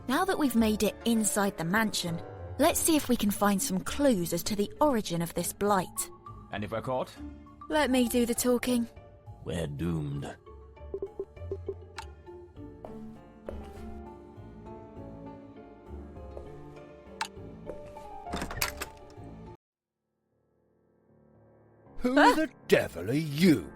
Now that we've made it inside the mansion, let's see if we can find some clues as to the origin of this blight. And if we're caught? Let me do the talking. We're doomed. Who the devil are you?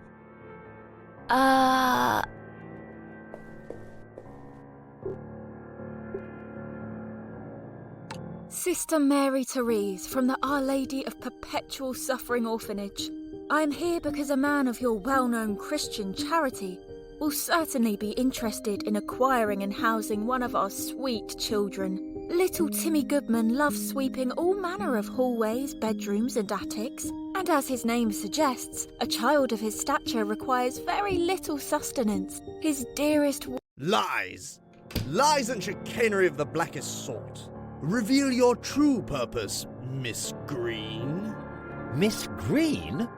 Sister Mary Therese from the Our Lady of Perpetual Suffering Orphanage. I am here because a man of your well-known Christian charity will certainly be interested in acquiring and housing one of our sweet children. Little Timmy Goodman loves sweeping all manner of hallways, bedrooms and attics, and as his name suggests, a child of his stature requires very little sustenance. His dearest... Lies! Lies and chicanery of the blackest sort. Reveal your true purpose, Miss Green. Miss Green?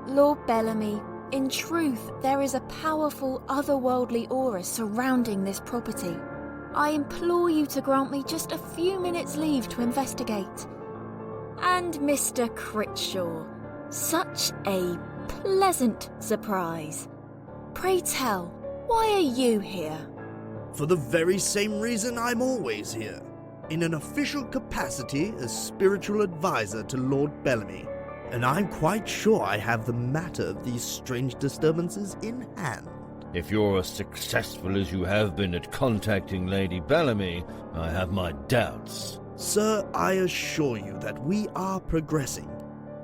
Lord Bellamy, in truth, there is a powerful otherworldly aura surrounding this property. I implore you to grant me just a few minutes' leave to investigate. And Mr. Critshaw, such a pleasant surprise. Pray tell, why are you here? For the very same reason I'm always here. In an official capacity as spiritual advisor to Lord Bellamy. And I'm quite sure I have the matter of these strange disturbances in hand. If you're as successful as you have been at contacting Lady Bellamy, I have my doubts. Sir, I assure you that we are progressing,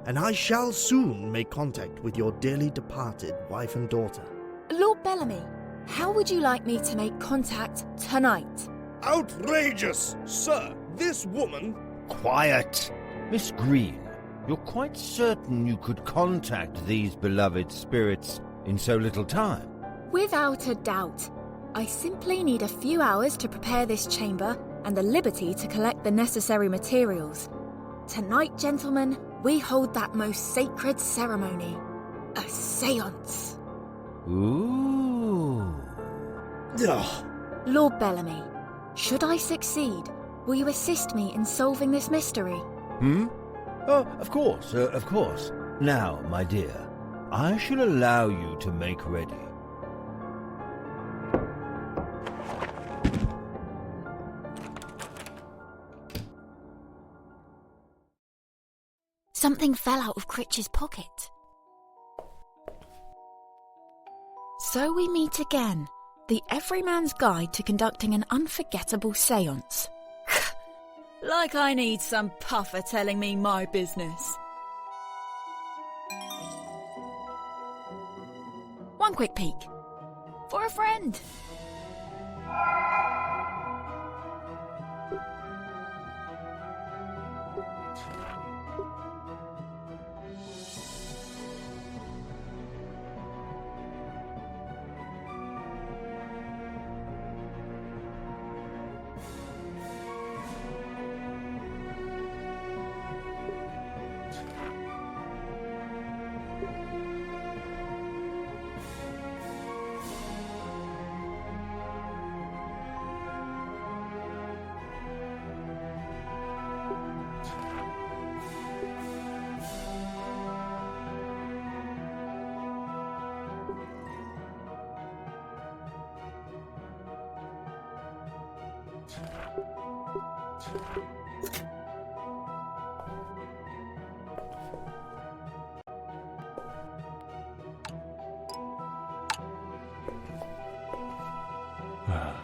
and I shall soon make contact with your dearly departed wife and daughter. Lord Bellamy, how would you like me to make contact tonight? Outrageous! Sir, this woman... Quiet! Miss Green, you're quite certain you could contact these beloved spirits in so little time? Without a doubt. I simply need a few hours to prepare this chamber and the liberty to collect the necessary materials. Tonight, gentlemen, we hold that most sacred ceremony. A séance. Ooh. Ugh. Lord Bellamy, should I succeed, will you assist me in solving this mystery? Oh, of course, of course. Now, my dear, I shall allow you to make ready. Something fell out of Critch's pocket. So we meet again. The Everyman's Guide to Conducting an Unforgettable Séance. Like I need some puffer telling me my business. One quick peek. For a friend.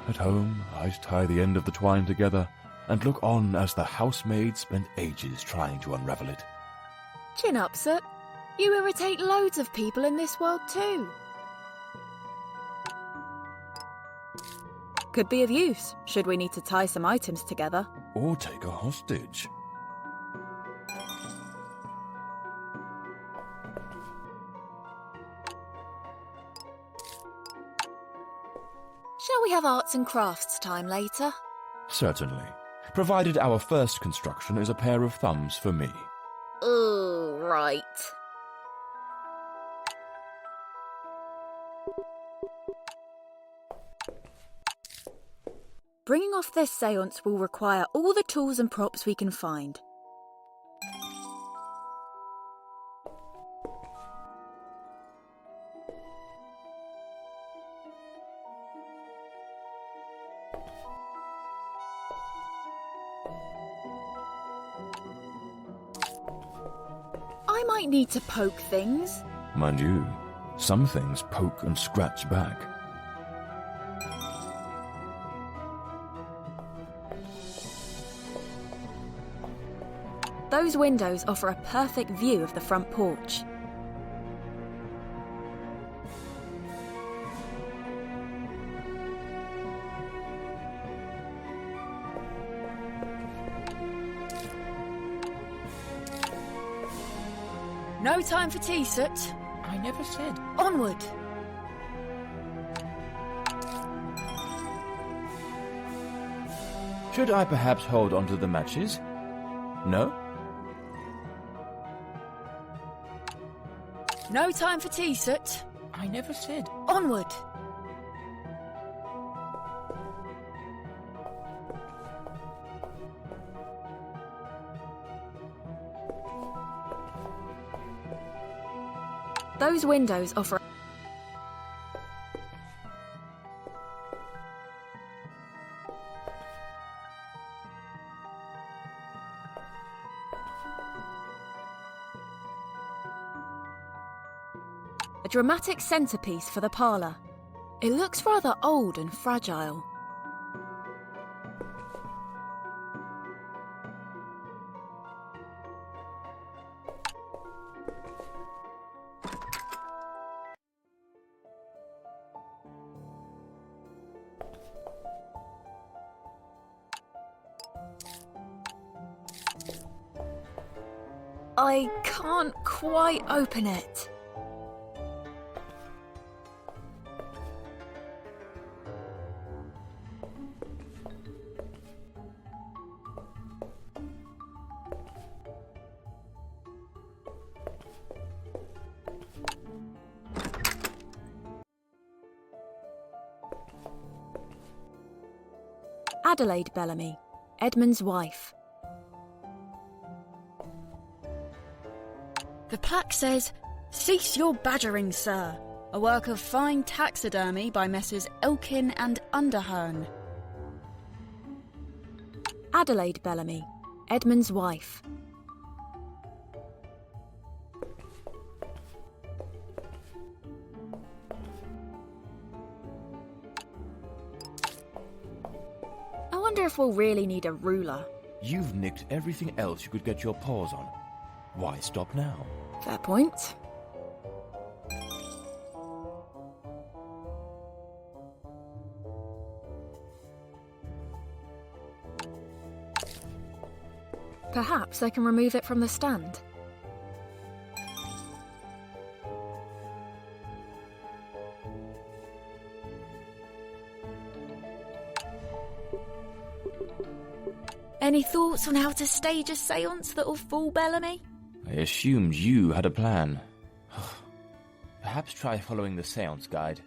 At home, I tie the end of the twine together and look on as the housemaid spent ages trying to unravel it. Chin up, sir. You irritate loads of people in this world too. Could be of use, should we need to tie some items together. Or take a hostage. Shall we have arts and crafts time later? Certainly, provided our first construction is a pair of thumbs for me. Oh, right. Bringing off this séance will require all the tools and props we can find. I might need to poke things. Mind you, some things poke and scratch back. Those windows offer a perfect view of the front porch. No time for tea, Soot. I never said. Onward! Should I perhaps hold on to the matches? No? No time for tea, Soot. I never said. Onward! Those windows offer a dramatic centerpiece for the parlour. It looks rather old and fragile. I can't quite open it. Adelaide Bellamy, Edmund's wife. The plaque says, "Cease your badgering, sir. A work of fine taxidermy by Messrs. Elkin and Underhern." Adelaide Bellamy, Edmund's wife. I wonder if we'll really need a ruler. You've nicked everything else you could get your paws on. Why stop now? Fair point. Perhaps I can remove it from the stand. Any thoughts on how to stage a séance that'll fool Bellamy? I assumed you had a plan. Perhaps try following the séance guide.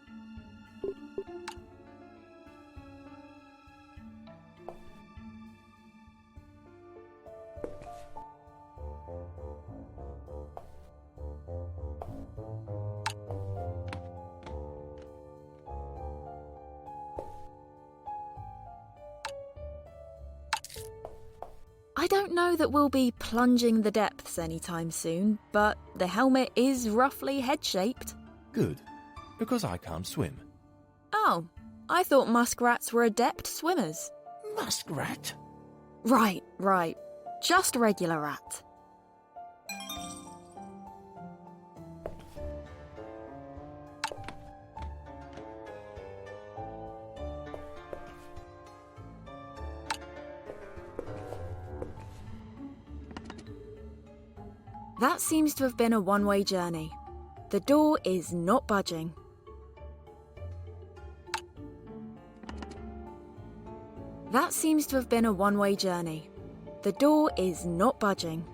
I don't know that we'll be plunging the depths anytime soon, but the helmet is roughly head-shaped. Good, because I can't swim. Oh, I thought muskrats were adept swimmers. Muskrat? Right. Just a regular rat. That seems to have been a one-way journey. The door is not budging. That seems to have been a one-way journey. The door is not budging.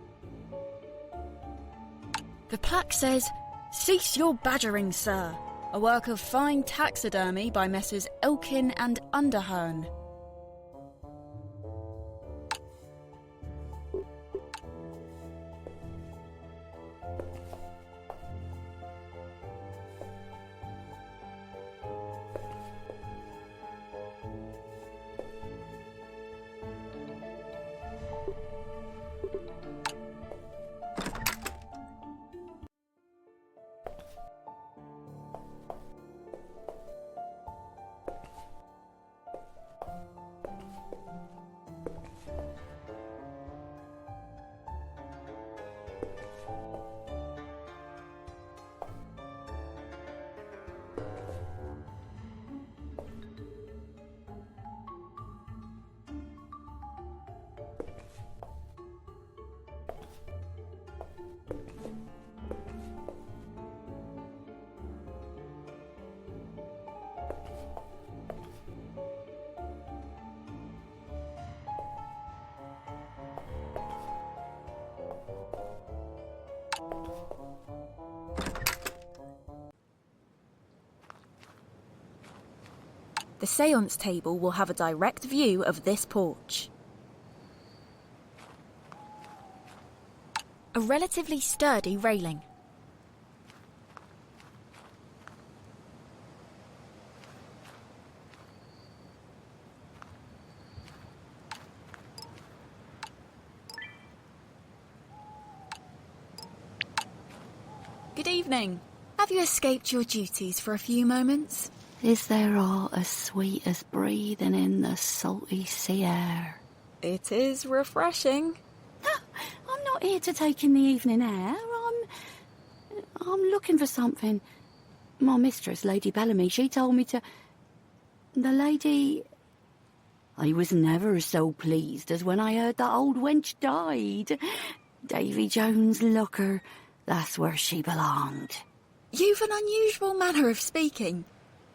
The plaque says, "Cease your badgering, sir. A work of fine taxidermy by Messrs. Elkin and Underhern." The seance table will have a direct view of this porch. A relatively sturdy railing. Good evening. Have you escaped your duties for a few moments? Is there aught as sweet as breathing in the salty sea air? It is refreshing. I'm not here to take in the evening air. I'm looking for something. My mistress, Lady Bellamy, she told me to... The lady... I was never so pleased as when I heard that old wench died. Davy Jones' locker, that's where she belonged. You've an unusual manner of speaking.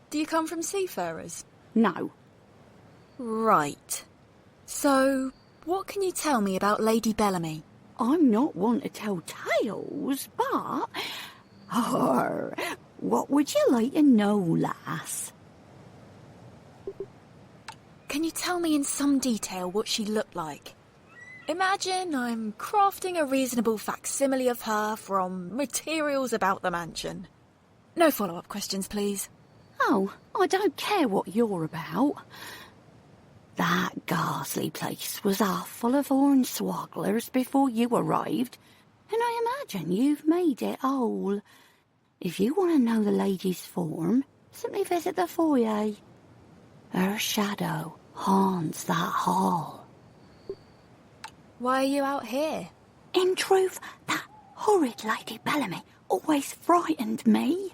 Do you come from seafarers? No. Right. So, what can you tell me about Lady Bellamy? I'm not one to tell tales, but... what would you like to know, lass? Can you tell me in some detail what she looked like? Imagine I'm crafting a reasonable facsimile of her from materials about the mansion. No follow-up questions, please. Oh, I don't care what you're about. That ghastly place was half full of hornswogglers before you arrived, and I imagine you've made it whole. If you want to know the lady's form, simply visit the foyer. Her shadow haunts that hall. Why are you out here? In truth, that horrid Lady Bellamy always frightened me.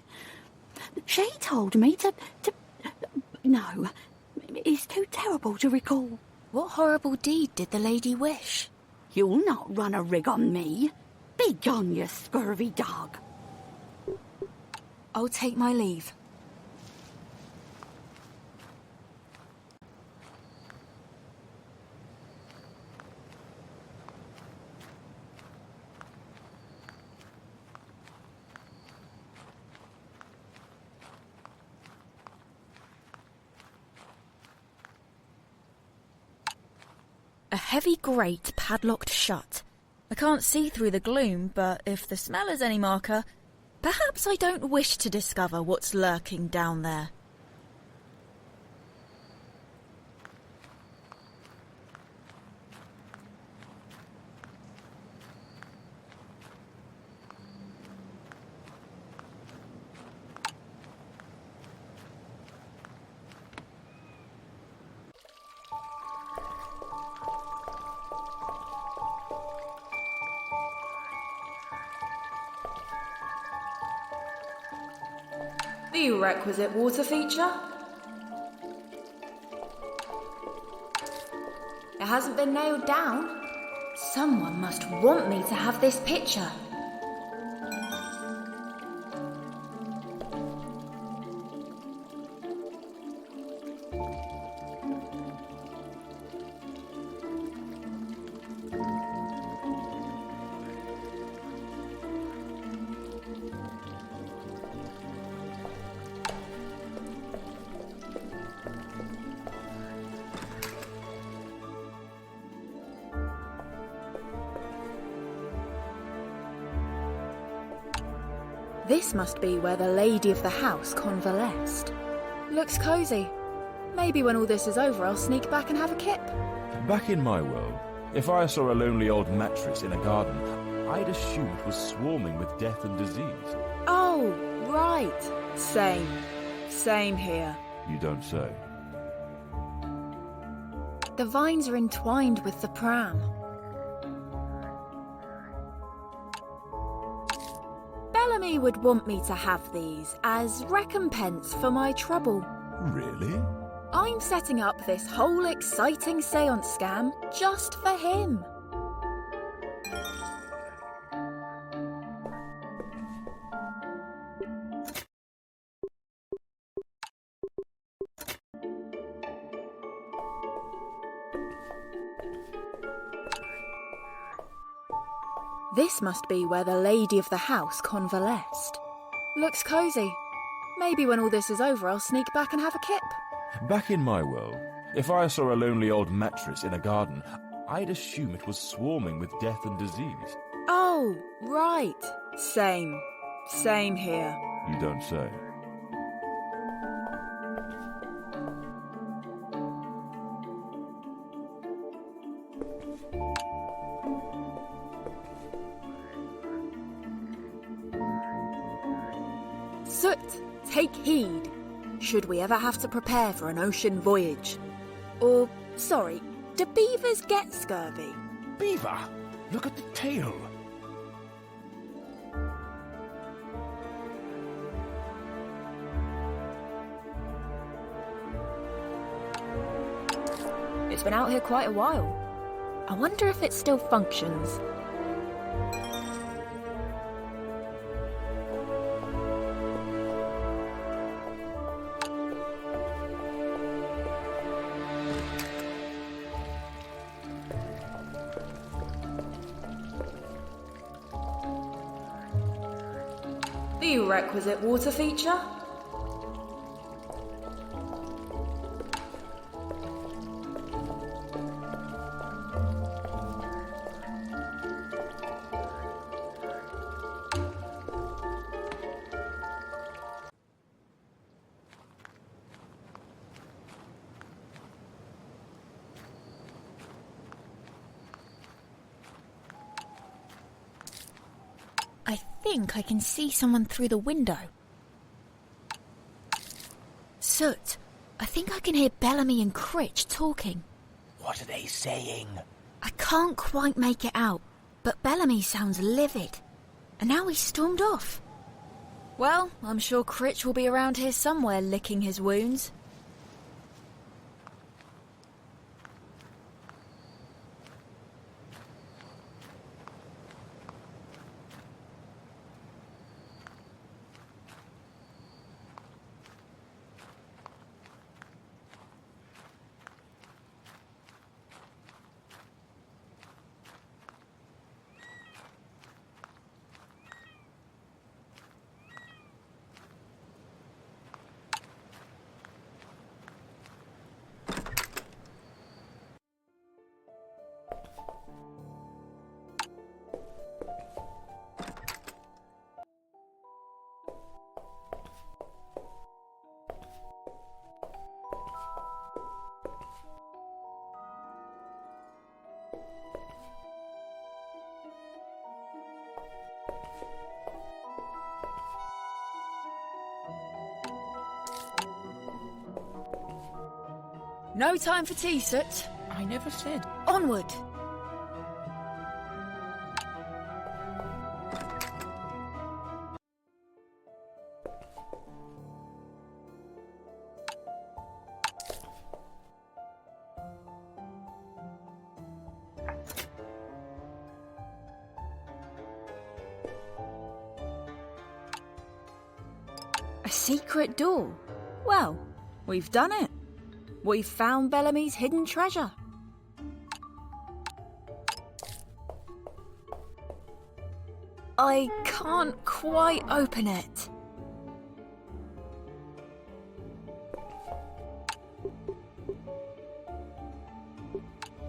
She told me to... No, it's too terrible to recall. What horrible deed did the lady wish? You'll not run a rig on me. Be gone, you scurvy dog. I'll take my leave. A heavy grate padlocked shut. I can't see through the gloom, but if the smell is any marker, perhaps I don't wish to discover what's lurking down there. The requisite water feature? It hasn't been nailed down. Someone must want me to have this picture. This must be where the lady of the house convalesced. Looks cosy. Maybe when all this is over, I'll sneak back and have a kip. Back in my world, if I saw a lonely old mattress in a garden, I'd assume it was swarming with death and disease. Oh, right. Same. Same here. You don't say. The vines are entwined with the pram. Bellamy would want me to have these as recompense for my trouble. Really? I'm setting up this whole exciting seance scam just for him. This must be where the lady of the house convalesced. Looks cosy. Maybe when all this is over, I'll sneak back and have a kip. Back in my world, if I saw a lonely old mattress in a garden, I'd assume it was swarming with death and disease. Oh, right. Same. Same here. You don't say. Soot, take heed. Should we ever have to prepare for an ocean voyage? Or, sorry, do beavers get scurvy? Beaver, look at the tail. It's been out here quite a while. I wonder if it still functions. The requisite water feature? I think I can see someone through the window. Soot, I think I can hear Bellamy and Critch talking. What are they saying? I can't quite make it out, but Bellamy sounds livid. And now he's stormed off. Well, I'm sure Critch will be around here somewhere licking his wounds. No time for tea, Soot. I never said. Onward! A secret door? Well, we've done it. We've found Bellamy's hidden treasure. I can't quite open it.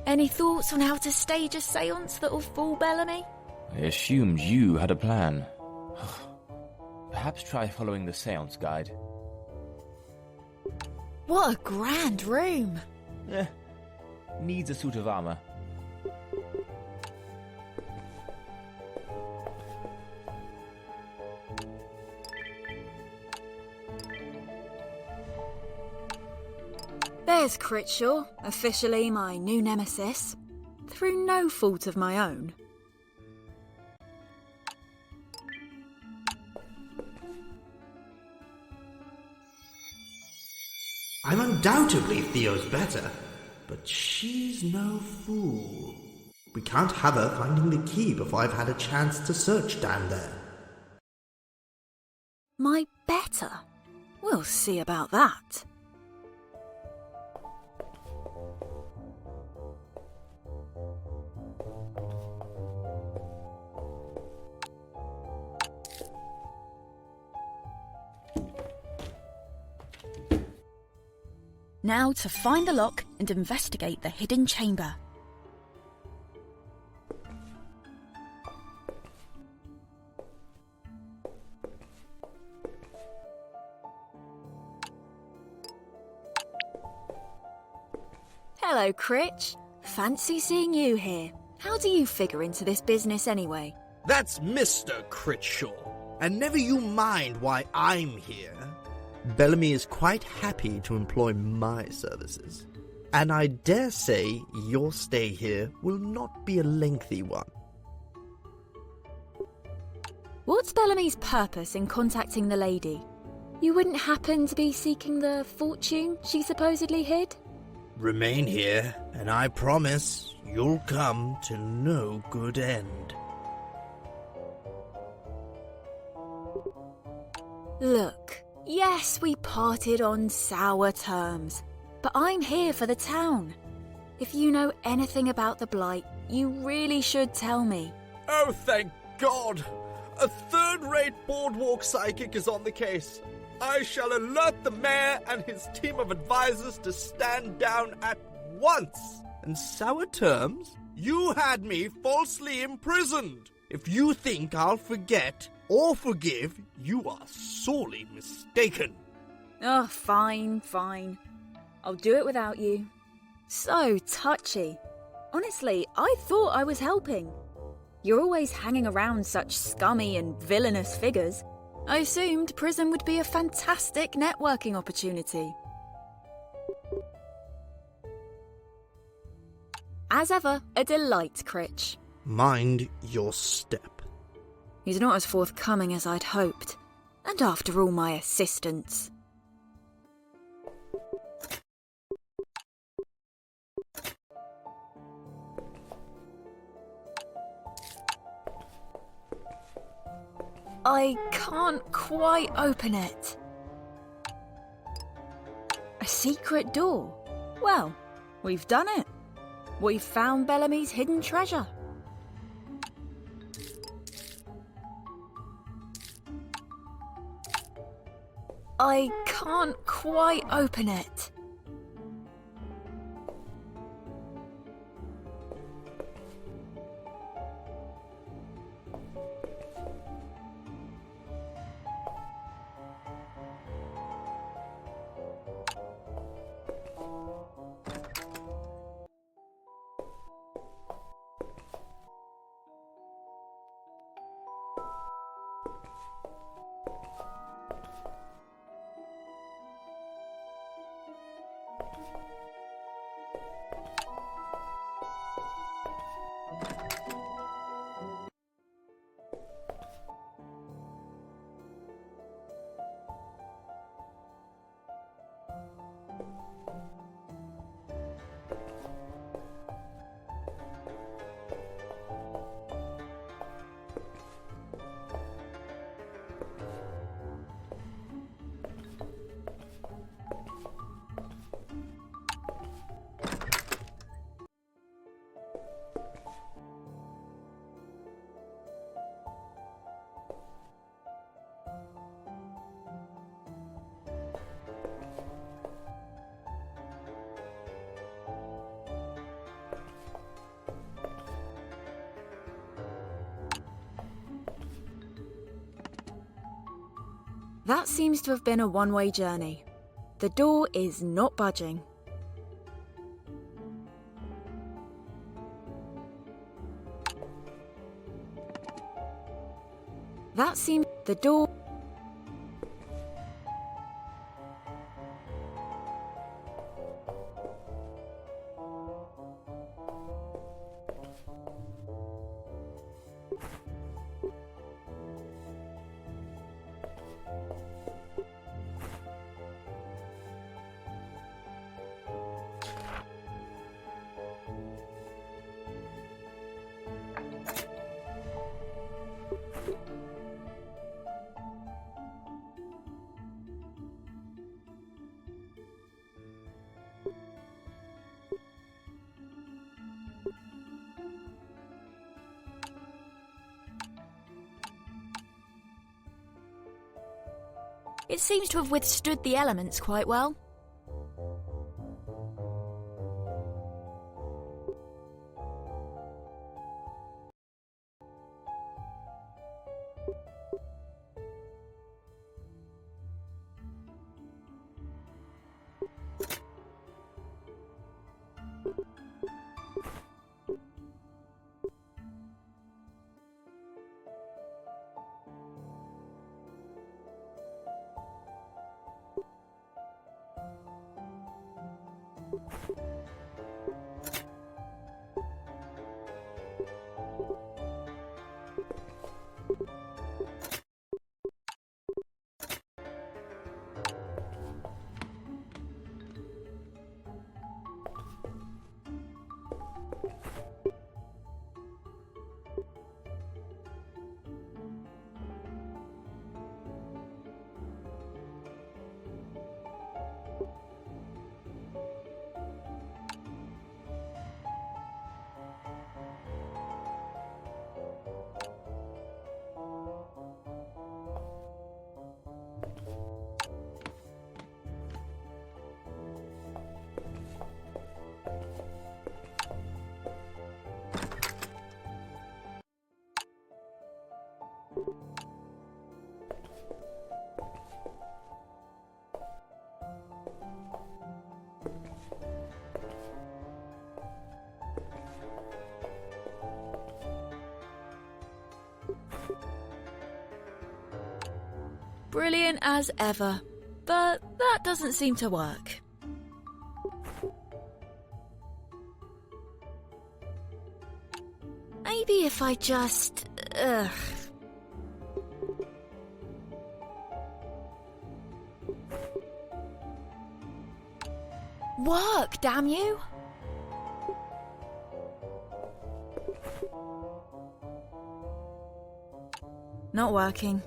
Any thoughts on how to stage a séance that'll fool Bellamy? I assumed you had a plan. Perhaps try following the séance guide. What a grand room! Needs a suit of armor. There's Critshaw, officially my new nemesis, through no fault of my own. I'm undoubtedly Theo's better, but she's no fool. We can't have her finding the key before I've had a chance to search down there. My better? We'll see about that. Now to find the lock and investigate the hidden chamber. Hello, Critch. Fancy seeing you here. How do you figure into this business anyway? That's Mr. Critshaw. And never you mind why I'm here. Bellamy is quite happy to employ my services. And I dare say your stay here will not be a lengthy one. What's Bellamy's purpose in contacting the lady? You wouldn't happen to be seeking the fortune she supposedly hid? Remain here, and I promise you'll come to no good end. Look, yes, we parted on sour terms, but I'm here for the town. If you know anything about the Blight, you really should tell me. Oh, thank God! A third-rate boardwalk psychic is on the case. I shall alert the mayor and his team of advisors to stand down at once. And sour terms? You had me falsely imprisoned. If you think I'll forget or forgive, you are sorely mistaken. Oh, fine. I'll do it without you. So touchy. Honestly, I thought I was helping. You're always hanging around such scummy and villainous figures. I assumed prison would be a fantastic networking opportunity. As ever, a delight, Critch. Mind your step. He's not as forthcoming as I'd hoped. And after all my assistance. I can't quite open it. A secret door? Well, we've done it. We've found Bellamy's hidden treasure. I can't quite open it. That seems to have been a one-way journey. The door is not budging. That seems... the door... It seems to have withstood the elements quite well. Brilliant as ever, but that doesn't seem to work. Maybe if I just... Work, damn you! Not working.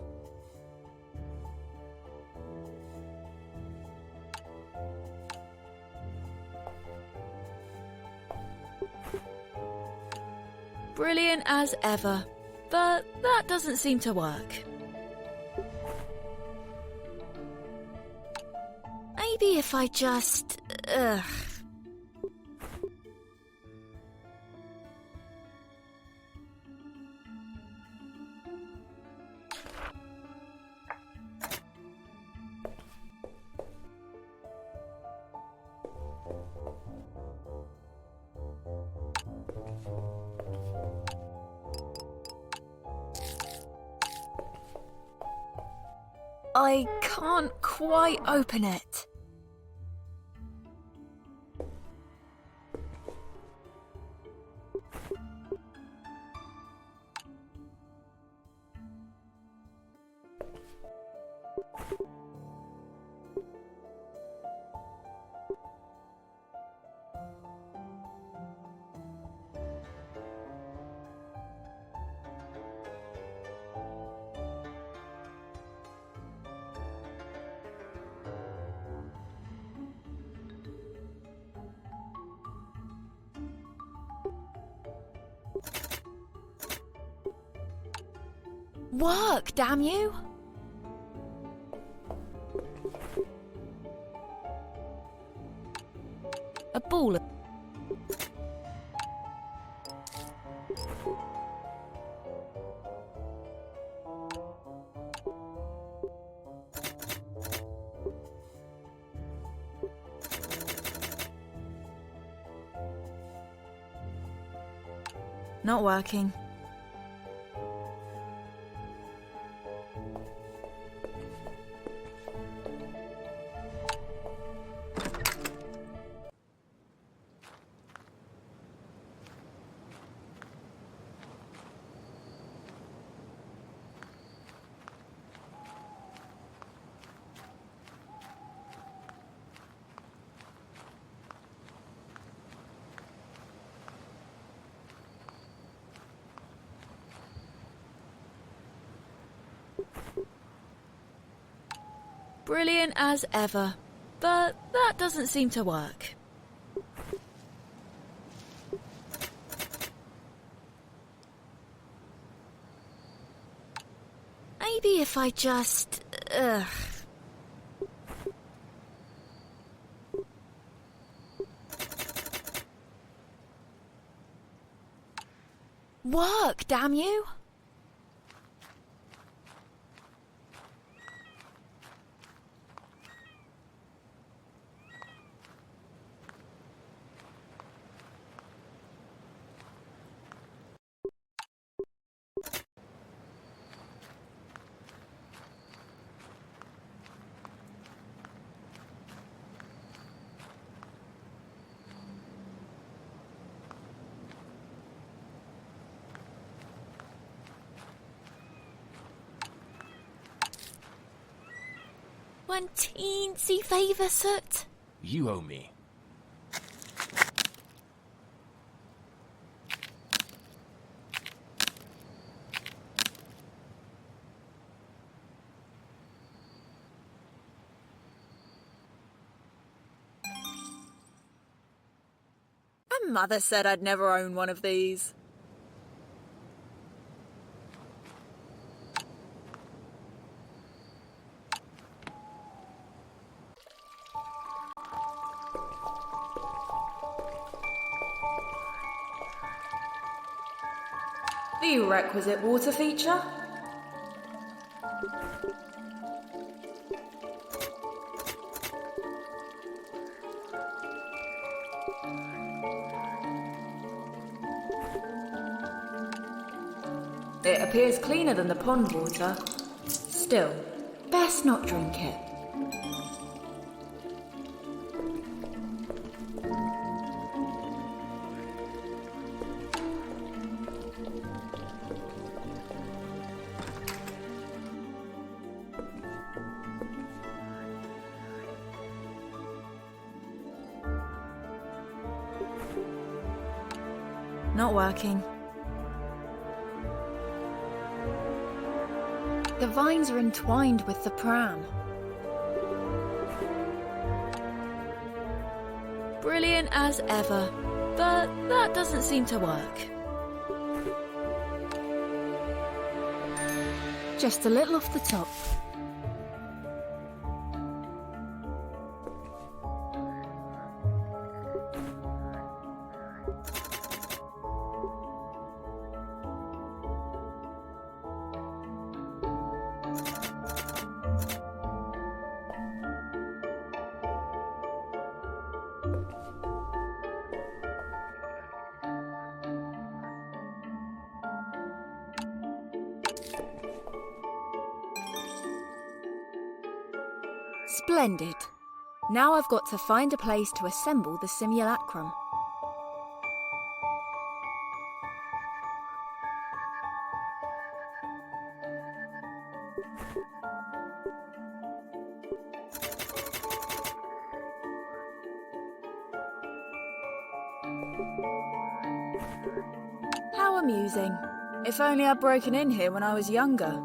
Brilliant as ever, but that doesn't seem to work. Maybe if I just... I can't quite open it. Work, damn you! A ball of... Not working. Brilliant as ever, but that doesn't seem to work. Maybe if I just... Work, damn you! One teensy favour, Soot. You owe me. Mother said I'd never own one of these. The requisite water feature? It appears cleaner than the pond water. Still, best not drink it. Not working. The vines are entwined with the pram. Brilliant as ever, but that doesn't seem to work. Just a little off the top. Splendid. Now I've got to find a place to assemble the simulacrum. How amusing. If only I'd broken in here when I was younger.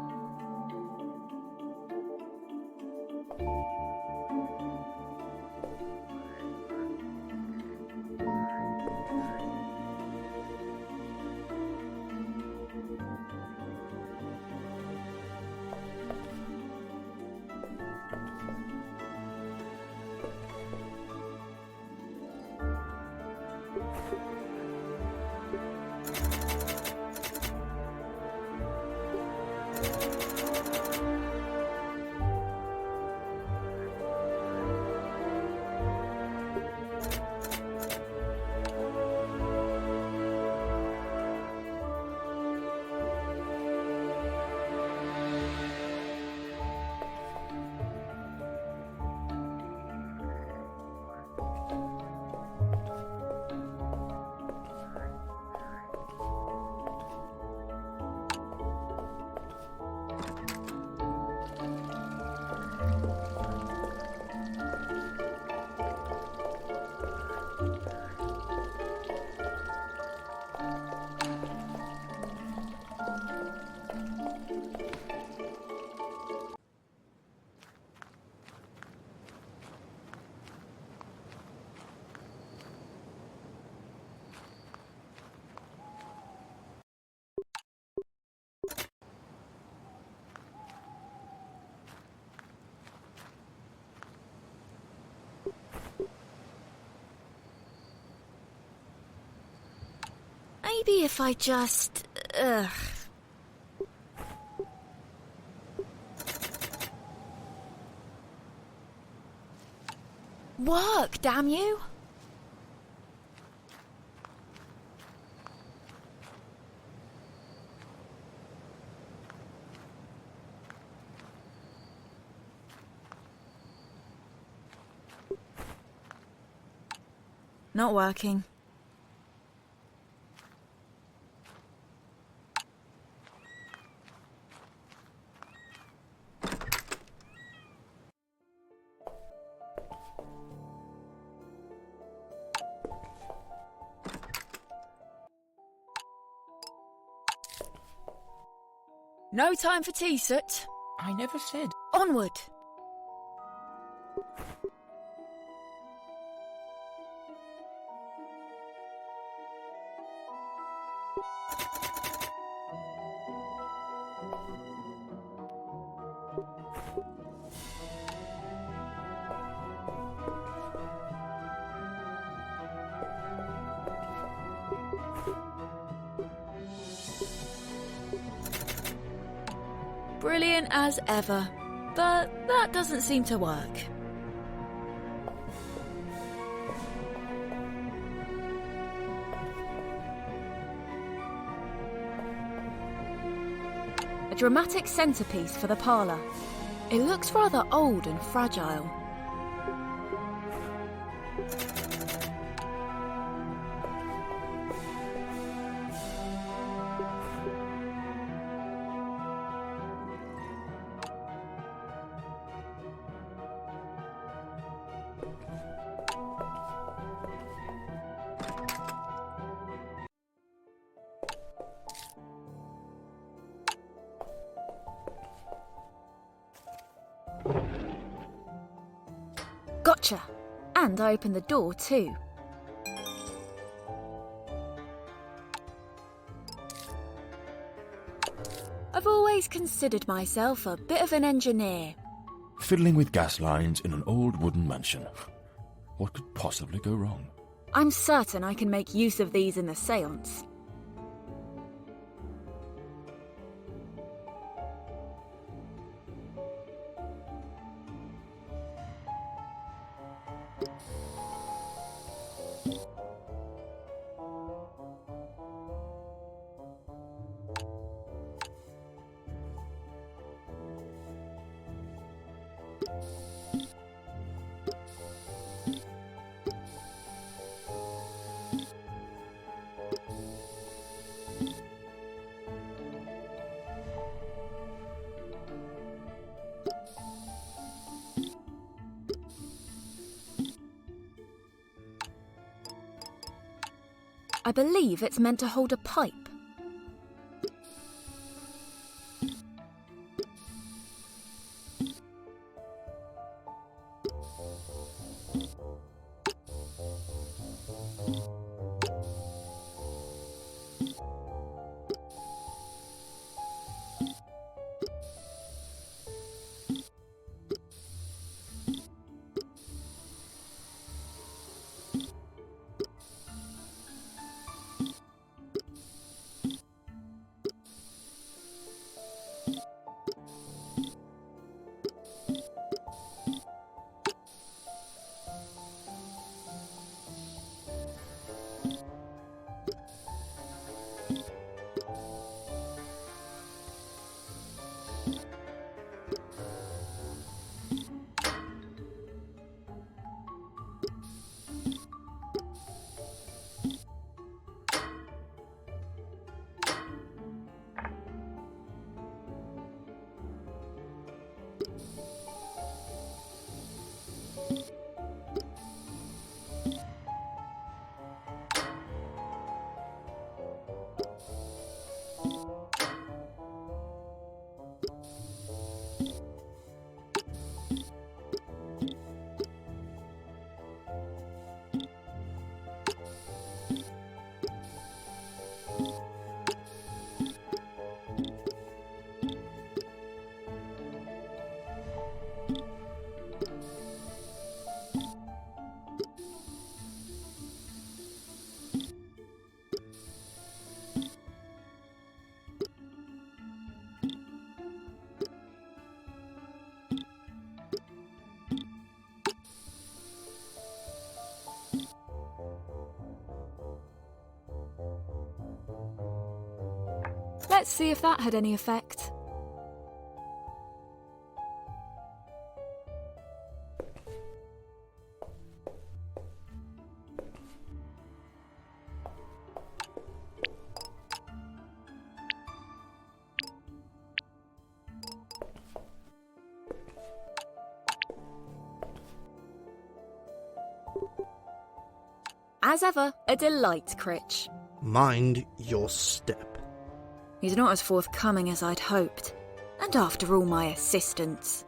Maybe if I just... Work, damn you! Not working. No time for tea, Soot. I never said. Onward! Brilliant as ever, but that doesn't seem to work. A dramatic centerpiece for the parlour. It looks rather old and fragile. Gotcha! And I opened the door too. I've always considered myself a bit of an engineer. Fiddling with gas lines in an old wooden mansion. What could possibly go wrong? I'm certain I can make use of these in the séance. I believe it's meant to hold a pipe. Let's see if that had any effect. As ever, a delight, Critch. Mind your step. He's not as forthcoming as I'd hoped. And after all my assistance.